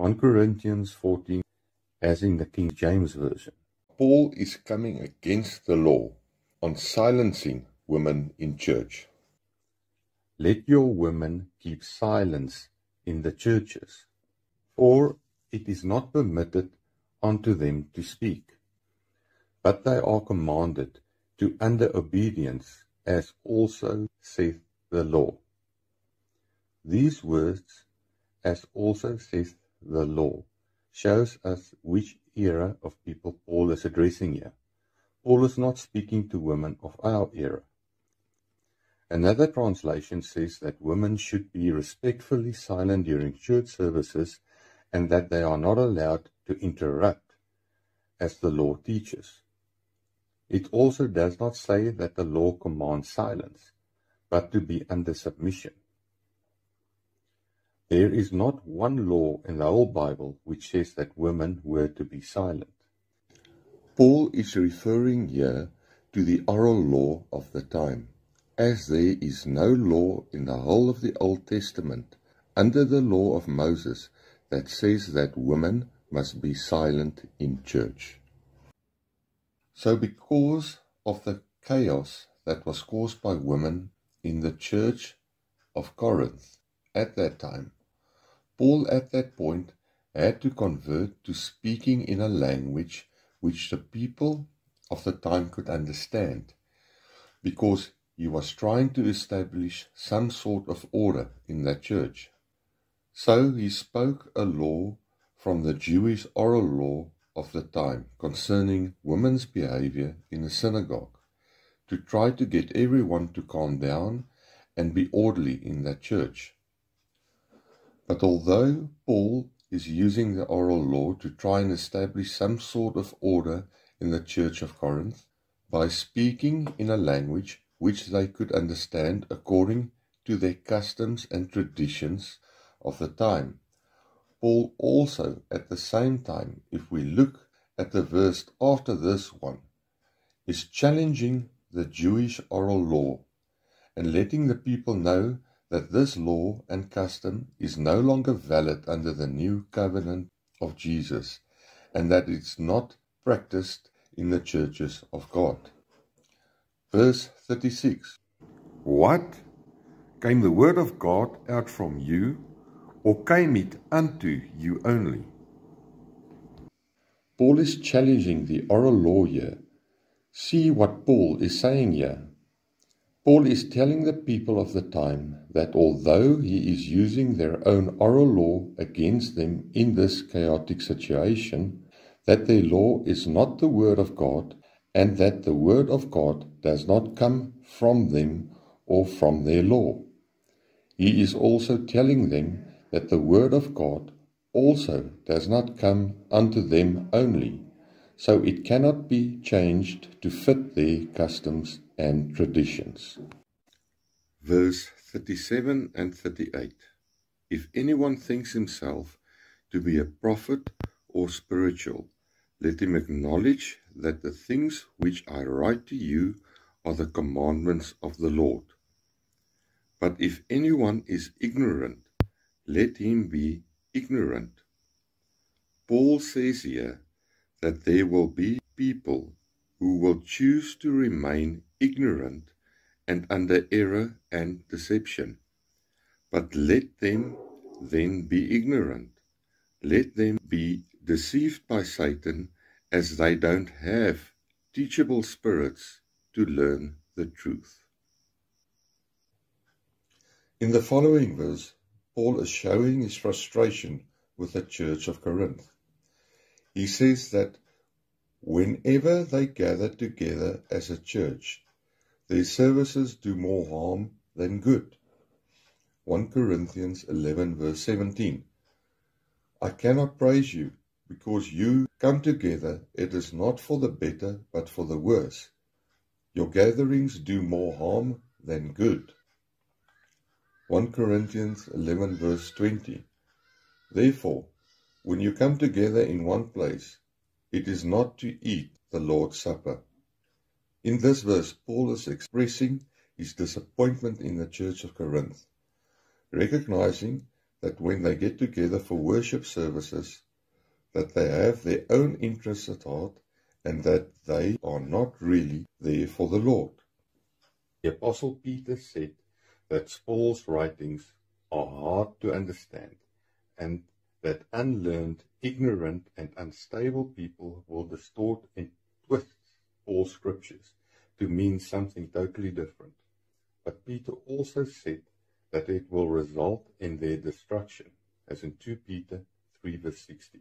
1 Corinthians 14, as in the King James Version. Paul is coming against the law on silencing women in church. Let your women keep silence in the churches, for it is not permitted unto them to speak, but they are commanded to under obedience, as also saith the law. These words, as also saith the law, shows us which era of people Paul is addressing here. Paul is not speaking to women of our era. Another translation says that women should be respectfully silent during church services and that they are not allowed to interrupt, as the law teaches. It also does not say that the law commands silence, but to be under submission. There is not one law in the whole Bible which says that women were to be silent. Paul is referring here to the oral law of the time, as there is no law in the whole of the Old Testament under the law of Moses that says that women must be silent in church. So because of the chaos that was caused by women in the church of Corinth at that time, Paul at that point had to convert to speaking in a language which the people of the time could understand, because he was trying to establish some sort of order in that church. So he spoke a law from the Jewish oral law of the time concerning women's behavior in the synagogue, to try to get everyone to calm down and be orderly in that church. But although Paul is using the oral law to try and establish some sort of order in the church of Corinth, by speaking in a language which they could understand according to their customs and traditions of the time, Paul also at the same time, if we look at the verse after this one, is challenging the Jewish oral law and letting the people know that this law and custom is no longer valid under the new covenant of Jesus, and that it's not practiced in the churches of God. Verse 36. What? Came the word of God out from you, or came it unto you only? Paul is challenging the oral law here. See what Paul is saying here. Paul is telling the people of the time that although he is using their own oral law against them in this chaotic situation, that their law is not the word of God, and that the word of God does not come from them or from their law. He is also telling them that the word of God also does not come unto them only, so it cannot be changed to fit their customs and traditions. Verse 37 and 38. If anyone thinks himself to be a prophet or spiritual, let him acknowledge that the things which I write to you are the commandments of the Lord. But if anyone is ignorant, let him be ignorant. Paul says here that there will be people who will choose to remain ignorant and under error and deception. But let them then be ignorant. Let them be deceived by Satan, as they don't have teachable spirits to learn the truth. In the following verse, Paul is showing his frustration with the church of Corinth. He says that whenever they gather together as a church, their services do more harm than good. 1 Corinthians 11 verse 17. I cannot praise you, because you come together, it is not for the better, but for the worse. Your gatherings do more harm than good. 1 Corinthians 11 verse 20. Therefore, when you come together in one place, it is not to eat the Lord's Supper. In this verse, Paul is expressing his disappointment in the church of Corinth, recognizing that when they get together for worship services, that they have their own interests at heart and that they are not really there for the Lord. The Apostle Peter said that Paul's writings are hard to understand and that unlearned, ignorant, and unstable people will distort and twist Paul's scriptures to mean something totally different. But Peter also said that it will result in their destruction, as in 2 Peter 3 verse 16.